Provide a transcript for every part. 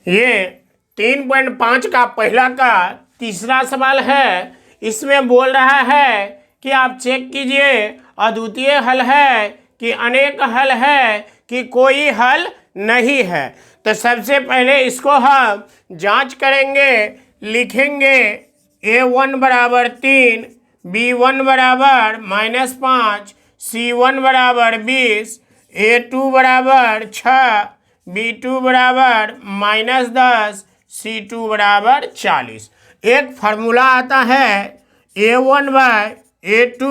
ये 3.5 का पहला का तीसरा सवाल है। इसमें बोल रहा है कि आप चेक कीजिए अद्वितीय हल है कि अनेक हल है कि कोई हल नहीं है। तो सबसे पहले इसको हम जांच करेंगे, लिखेंगे a1 बराबर 3, b1 बराबर -5, c1 बराबर 20, a2 बराबर 6, b2 बराबर -10, c2 बराबर 40। एक फार्मूला आता है a1 बाय a2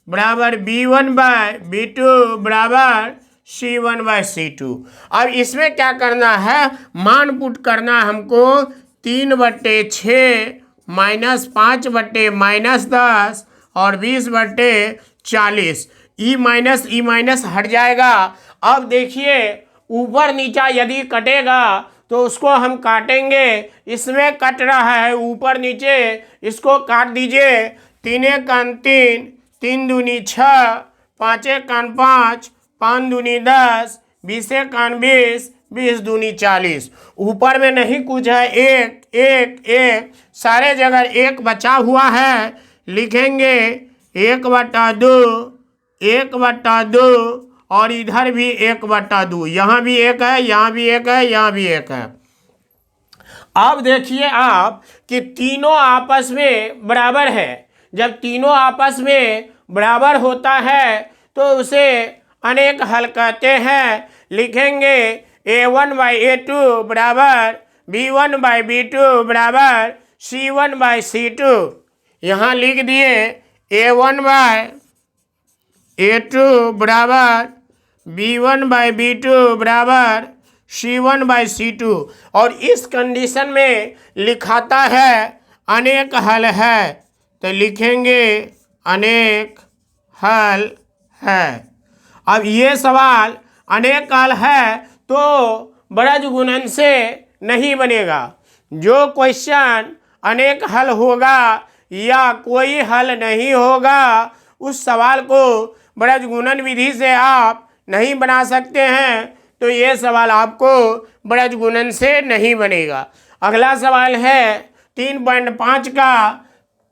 बराबर b1 बाय b2 बराबर c1 बाय c2। अब इसमें क्या करना है, मान पुट करना हमको 3/6 -5/-10 और 20/40। ई माइनस हट जाएगा। अब देखिए ऊपर नीचा यदि कटेगा तो उसको हम काटेंगे। इसमें कट रहा है ऊपर नीचे, इसको काट दीजिए। 3 × 3, 3 दूनी 6, 5 × 5, 5 दूनी 10, 20 × 20, 20 दूनी 40। ऊपर में नहीं कुछ है, एक एक एक सारे जगह एक बचा हुआ है। लिखेंगे 1/2, 1/2 और इधर भी 1/2। यहाँ भी एक है, यहाँ भी एक है, यहाँ भी एक है। अब देखिए आप कि तीनों आपस में बराबर है। जब तीनों आपस में बराबर होता है तो उसे अनेक हल कहते हैं। लिखेंगे a1 बाई a2 बराबर b1 बाई b2 बराबर c1 बाई c2। यहाँ लिख दिए a1 बाई a2 बराबर b1 बाई b2 बराबर c1 बाई c2। और इस कंडीशन में लिखाता है अनेक हल है, तो लिखेंगे अनेक हल है। अब ये सवाल अनेक हल है तो ब्रज गुणन से नहीं बनेगा। जो क्वेश्चन अनेक हल होगा या कोई हल नहीं होगा उस सवाल को ब्रज गुणन विधि से आप नहीं बना सकते हैं, तो ये सवाल आपको ब्रज गुणन से नहीं बनेगा। अगला सवाल है 3.5 का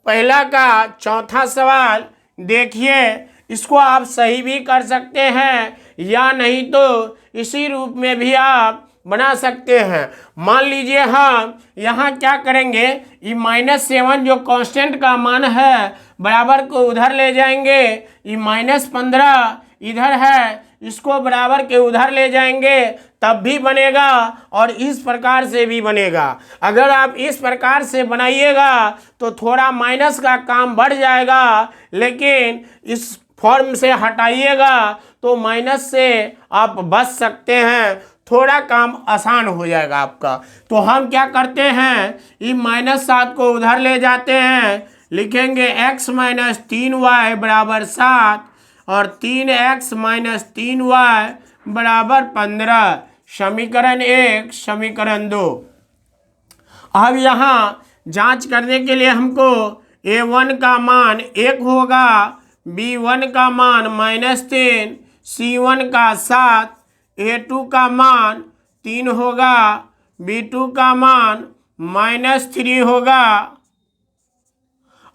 पहला का चौथा सवाल। देखिए इसको आप सही भी कर सकते हैं या नहीं तो इसी रूप में भी आप बना सकते हैं। मान लीजिए हम यहाँ क्या करेंगे, ये -7 जो कांस्टेंट का मान है बराबर को उधर ले जाएंगे। ये -15 इधर है, इसको बराबर के उधर ले जाएंगे तब भी बनेगा और इस प्रकार से भी बनेगा। अगर आप इस प्रकार से बनाइएगा तो थोड़ा माइनस का काम बढ़ जाएगा, लेकिन इस फॉर्म से हटाइएगा तो माइनस से आप बच सकते हैं, थोड़ा काम आसान हो जाएगा आपका। तो हम क्या करते हैं, ये -7 को उधर ले जाते हैं। लिखेंगे x - 3y बराबर 7 और 3x - 3y बराबर 15। समीकरण 1, समीकरण 2। अब यहाँ जांच करने के लिए हमको a1 का मान 1 होगा, b1 का मान -3, c1 का 7, a2 का मान 3 होगा, b2 का मान -3 होगा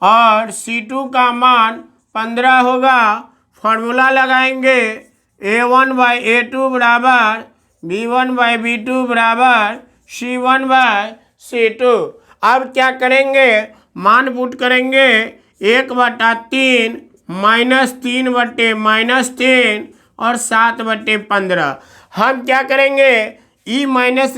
और c2 का मान 15 होगा। फार्मूला लगाएंगे a1 बाई a2 बराबर b1 बाई b2 बराबर c1 बाई c2। अब क्या करेंगे, मान पुट करेंगे 1/3 -3/-3 और 7/15। हम क्या करेंगे, ई माइनस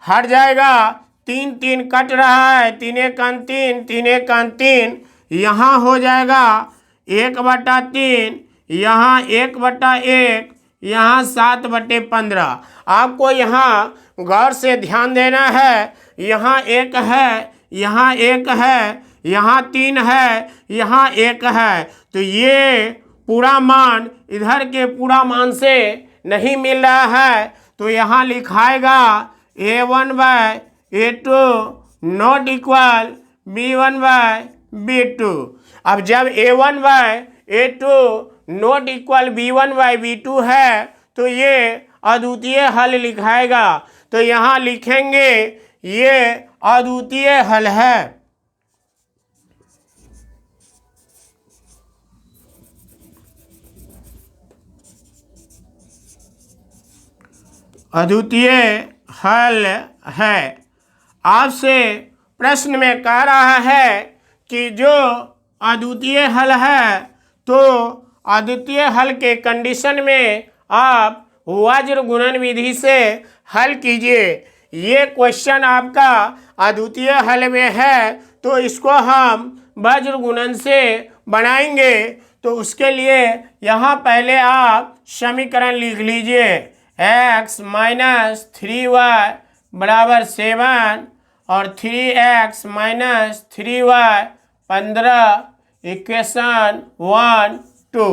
हट जाएगा। 3 3 कट रहा है, 3 × 3, 3 × 3 यहाँ हो जाएगा 1/3, यहाँ 1/1, यहाँ 7/15। आपको यहाँ गौर से ध्यान देना है। यहाँ 1 है, यहाँ 1 है, यहाँ 3 है, यहाँ 1 है, तो ये पूरा मान इधर के पूरा मान से नहीं मिल रहा है, तो यहाँ लिखाएगा a1 by a2 not equal b1 by b2। अब जब a1 by a2 not equal b1 by b2 है तो ये अद्वितीय हल लिखाएगा। तो यहाँ लिखेंगे ये अद्वितीय हल है। अद्वितीय हल है। आपसे प्रश्न में कह रहा है कि जो अद्वितीय हल है तो अद्वितीय हल के कंडीशन में आप वज्र गुणन विधि से हल कीजिए। ये क्वेश्चन आपका अद्वितीय हल में है तो इसको हम वज्र गुणन से बनाएंगे। तो उसके लिए यहाँ पहले आप समीकरण लिख लीजिए। x माइनस 3y बराबर 7 और 3x माइनस 3y 15 इक्वेशन 1 2।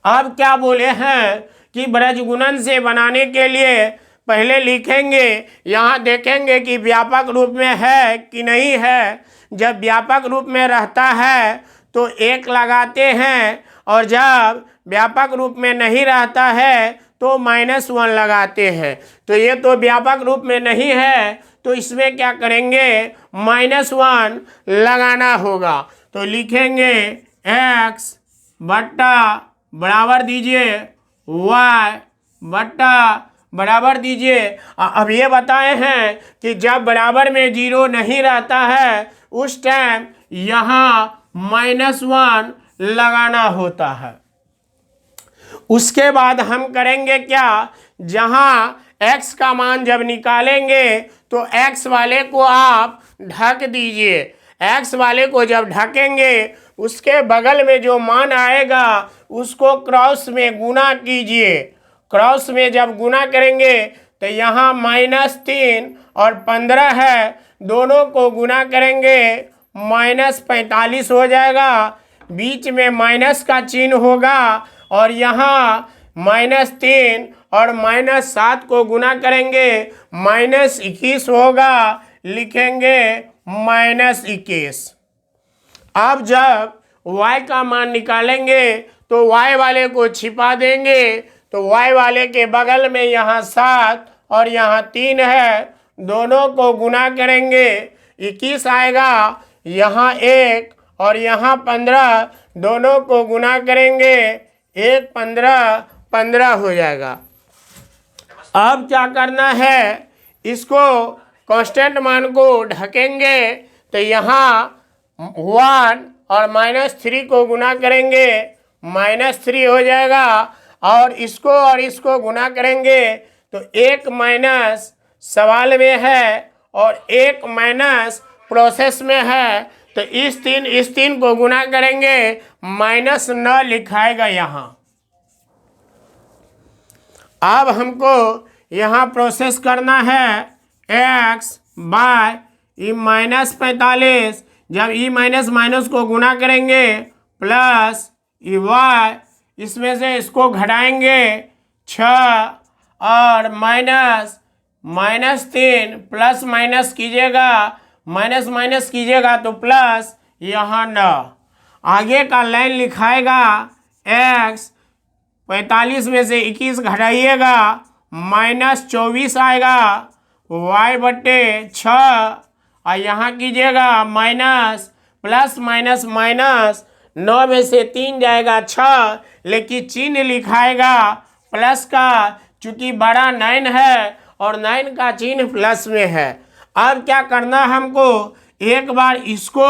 अब क्या बोले हैं कि ब्रज गुणन से बनाने के लिए पहले लिखेंगे, यहाँ देखेंगे कि व्यापक रूप में है कि नहीं है। जब व्यापक रूप में रहता है तो 1 लगाते हैं और जब व्यापक रूप में नहीं रहता है तो -1 लगाते हैं। तो ये तो व्यापक रूप में नहीं है तो इसमें क्या करेंगे, -1 लगाना होगा। तो लिखेंगे x बट्टा बराबर दीजिए y बट्टा बराबर दीजिए। अब ये बताए हैं कि जब बराबर में 0 नहीं रहता है उस टाइम यहाँ -1 लगाना होता है। उसके बाद हम करेंगे क्या, जहाँ x का मान जब निकालेंगे तो x वाले को आप ढक दीजिए। x वाले को जब ढकेंगे उसके बगल में जो मान आएगा उसको क्रॉस में गुना कीजिए। क्रॉस में जब गुना करेंगे तो यहाँ -3 और 15 है, दोनों को गुना करेंगे -45 हो जाएगा। बीच में माइनस का चिन्ह होगा और यहाँ -3 और -7 को गुना करेंगे -21 होगा। लिखेंगे -21। अब जब y का मान निकालेंगे तो y वाले को छिपा देंगे। तो y वाले के बगल में यहाँ 7 और यहाँ 3 है, दोनों को गुना करेंगे 21 आएगा। यहाँ 1 और यहाँ 15, दोनों को गुना करेंगे 1 15 15 हो जाएगा। अब क्या करना है, इसको कांस्टेंट मान को ढकेंगे तो यहाँ 1 और -3 को गुना करेंगे -3 हो जाएगा। और इसको गुना करेंगे तो 1 माइनस सवाल में है और 1 माइनस प्रोसेस में है। तो इस 3 को गुना करेंगे -9 लिखाएगा यहाँ। अब हमको यहाँ प्रोसेस करना है x बाय ई -45। जब ई माइनस को गुना करेंगे प्लस ई y, इसमें से इसको घटाएंगे 6 और -3 प्लस माइनस कीजिएगा, माइनस कीजिएगा तो प्लस यहाँ 9। आगे का लाइन लिखाएगा x 45 में से 21 घटाइएगा -24 आएगा y बटे 6 और यहाँ कीजिएगा माइनस प्लस माइनस 9 में से 3 जाएगा 6, लेकिन चिन्ह लिखाएगा प्लस का, चूंकि बड़ा 9 है और 9 का चिन्ह प्लस में है। अब क्या करना हमको, एक बार इसको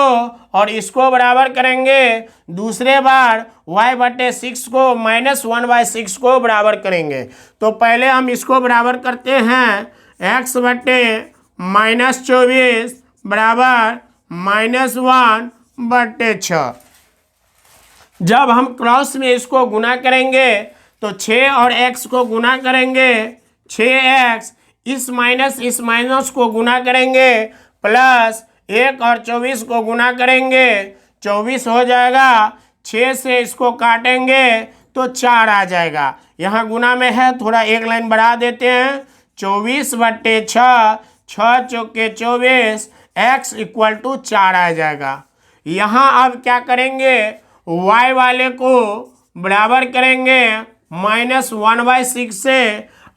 और इसको बराबर करेंगे, दूसरे बार y बटे 6 को -1/6 को बराबर करेंगे। तो पहले हम इसको बराबर करते हैं, x बटे -24 बराबर -1 बटे 6। जब हम क्रॉस में इसको गुना करेंगे तो 6 और x को गुना करेंगे 6x, इस माइनस को गुना करेंगे प्लस 1 और 24 को गुना करेंगे 24 हो जाएगा। 6 से इसको काटेंगे तो 4 आ जाएगा। यहाँ गुना में है, थोड़ा एक लाइन बढ़ा देते हैं, 24 बटे 6, 6 चौके 24, x = 4 आ जाएगा। यहाँ अब क्या करेंगे, y वाले को बराबर करेंगे -1/6 से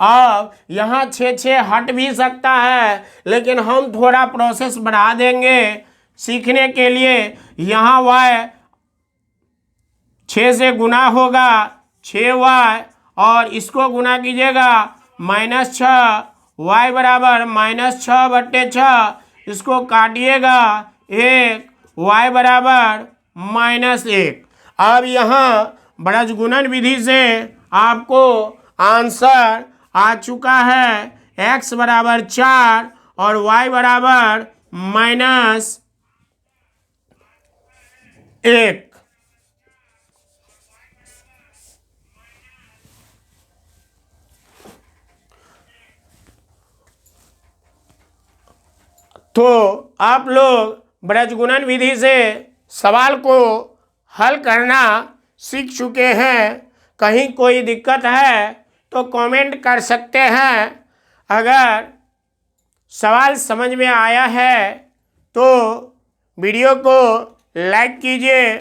अब यहाँ 6 हट भी सकता है, लेकिन हम थोड़ा प्रोसेस बढ़ा देंगे सीखने के लिए। यहाँ y 6 से गुना होगा 6y, और इसको गुना कीजिएगा -6, y बराबर -6/6, इसको काटिएगा 1, y बराबर -1। अब यहाँ ब्रजगुणन विधि से आपको आंसर आ चुका है, x बराबर 4 और y बराबर -1। तो आप लोग ब्रजगुणन विधि से सवाल को हल करना सीख चुके हैं। कहीं कोई दिक्कत है तो कमेंट कर सकते हैं। अगर सवाल समझ में आया है तो वीडियो को लाइक कीजिए,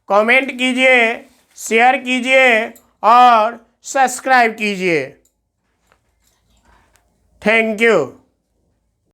कमेंट कीजिए, शेयर कीजिए और सब्सक्राइब कीजिए। Thank you.